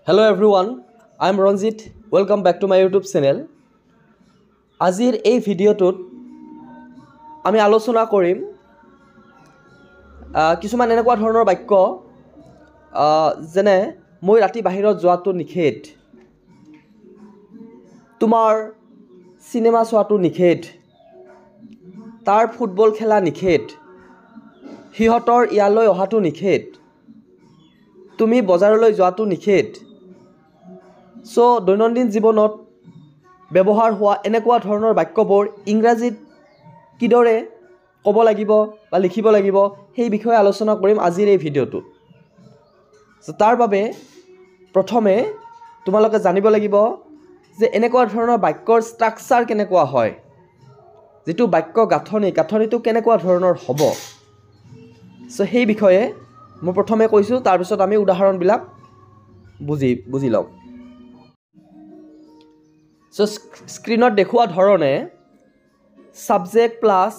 Hello everyone, I am Ranjit. Welcome back to my YouTube channel. Azir এই ভিডিওটোত আমি আলোচনা কৰিম কিছুমান এনেকুৱা ধৰণৰ বাক্য যেনে মই ৰাতি বাহিৰত যোৱাটো নিষেধ, তোমাৰ সিনেমা চোৱাটো নিষেধ, তাৰ ফুটবল খেলা নিষেধ, হিহঁতৰ ইয়ালৈ অহাটো নিষেধ, তুমি বজাৰলৈ যোৱাটো নিষেধ। সো দৈনন্দিন জীৱনত ব্যৱহাৰ হোৱা এনেকুৱা ধৰণৰ বাক্যবোৰ ইংৰাজীত কিদৰে ক'ব লাগিব বা লিখিব লাগিব সেই বিষয়ে আলোচনা কৰিম আজিৰ এই ভিডিওটোত। সো তাৰ বাবে প্ৰথমে তোমালোকে জানিব লাগিব যে এনেকুৱা ধৰণৰ বাক্যৰ ষ্ট্ৰাকচাৰ কেনেকুৱা হয়, যেটো বাক্য গাঁথনিটো কেনেকুৱা ধৰণৰ হ'ব। সো সেই বিষয়ে মই প্ৰথমে কৈছোঁ, তাৰ পিছত আমি উদাহৰণবিলাক বুজি লম। সো স্ক্ৰীনত দেখুওৱা ধৰণে subject plus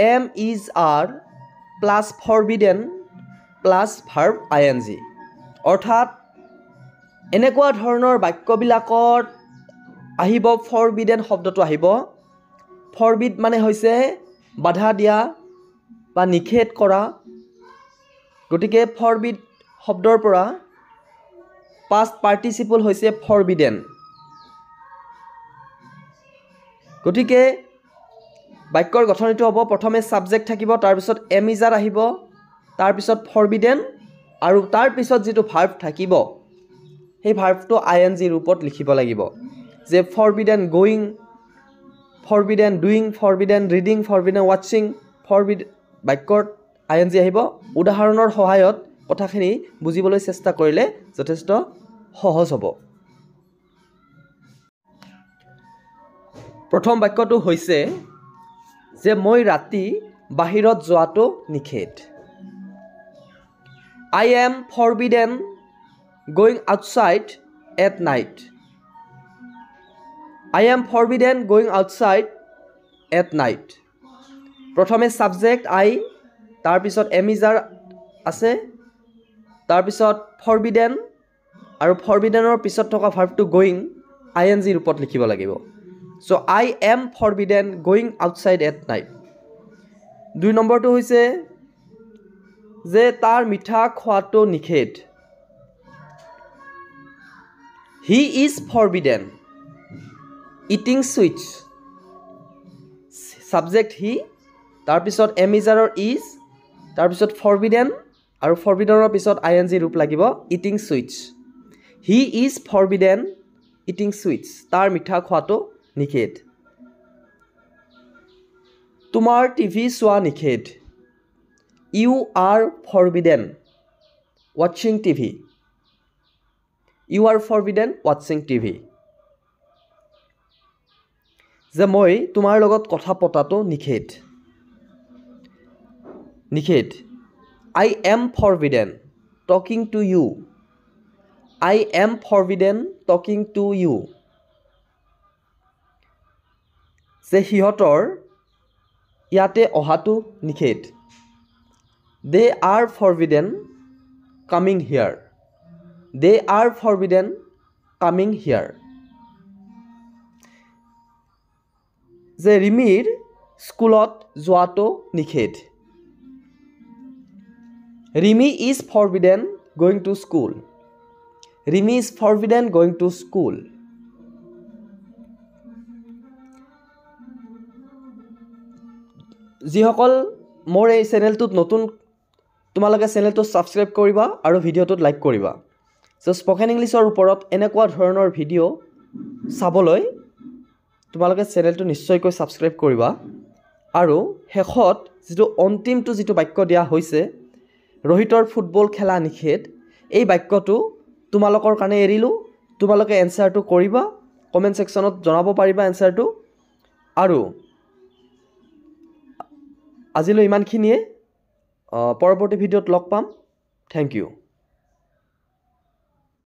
am is are plus forbidden plus verb ING, অৰ্থাৎ এনেকুৱা ধৰণৰ বাক্যবিলাকত আহিব ফৰবিডেন শব্দটো আহিব। ফৰবিড মানে হৈছে বাধা দিয়া বা নিষেধ কৰা, গতিকে ফৰবিড শব্দৰ পৰা পাষ্ট পাৰ্টিচিপল হৈছে ফৰবিডেন। গতিকে বাক্যৰ গঠনটো হ'ব প্ৰথমে সাবজেক্ট থাকিব, তাৰ পিছত এম ইজ আৰ আহিব, তাৰ পিছত ফৰবিডেন, আৰু তাৰ পিছত যেটো ভাৰ্ব থাকিব সেই ভাৰ্বটো আইএনজি ৰূপত লিখিব লাগিব, যে Forbidden going, Forbidden doing, Forbidden reading, Forbidden watching, বাক্যত আইএনজি আহিব। উদাহৰণৰ সহায়ত কথাখিনি বুজিবলৈ চেষ্টা কৰিলে যথেষ্ট সহজ হ'ব। প্ৰথম বাক্যটো হৈছে যে মই ৰাতি বাহিৰত যোৱাটো নিষেধ। I am forbidden going outside at night. I am forbidden going outside at night. প্ৰথমে সাবজেক্ট আই, তাৰ পিছত এম ইজ আৰ আছে, তাৰ পিছত ফৰবিডেন, আৰু ফৰবিডেনৰ পিছত থকা ভাৰ্বটো গোয়িং আইএনজি ৰূপত লিখিব লাগিব। So I am forbidden going outside at night. দুই নম্বৰটো হৈছে যে তাৰ মিঠা খোৱাটো নিষেধ। He is forbidden eating sweets. Subject he, তাৰ পিছত এম ইজ আৰৰ ইজ, তাৰ পিছত ফৰবিডেন, আৰু ফৰবিডেনৰ পিছত আইএনজি ৰূপ লাগিব eating sweets. He is forbidden eating sweets, তাৰ মিঠা খোৱাটো নিষেধ। তোমাৰ টিভি চোৱা নিষেধ। ইউ আৰ ফৰবিডেন ৱাচিং টিভি। ইউ আৰ ফৰবিডেন ৱাচিং টিভি। যে মই তোমাৰ লগত কথা পতাটো নিষেধ। I am forbidden talking to you. I am forbidden talking to you. যে সিহঁতৰ ইয়াতে অহাটো নিষেধ। They are forbidden coming here. They are forbidden coming here. যে ৰিমিৰ স্কুলত যোৱাটো নিষেধ। Rimi is Forbidden going to school. Rimi is Forbidden going to school. যিসকল মোৰ এই চেনেলটোত নতুন, তোমালোকে চেনেলটো ছাবস্ক্ৰাইব কৰিবা আৰু ভিডিঅ'টোত লাইক কৰিবা। সো স্পকেন ইংলিছৰ ওপৰত এনেকুৱা ধৰণৰ ভিডিঅ' চাবলৈ তোমালোকে চেনেলটো নিশ্চয়কৈ ছাবস্ক্ৰাইব কৰিবা। আৰু শেষত যিটো বাক্য দিয়া হৈছে ৰোহিতৰ ফুটবল খেলা নিষেধ, এই বাক্যটো তোমালোকৰ কাৰণে এৰিলোঁ। তোমালোকে এনচাৰটো কৰিবা, কমেণ্ট ছেকশ্যনত জনাব পাৰিবা এনচাৰটো। আৰু আজিলৈ ইমানখিনিয়ে, পৰৱৰ্তী ভিডিঅ'ত লগ পাম। Thank U.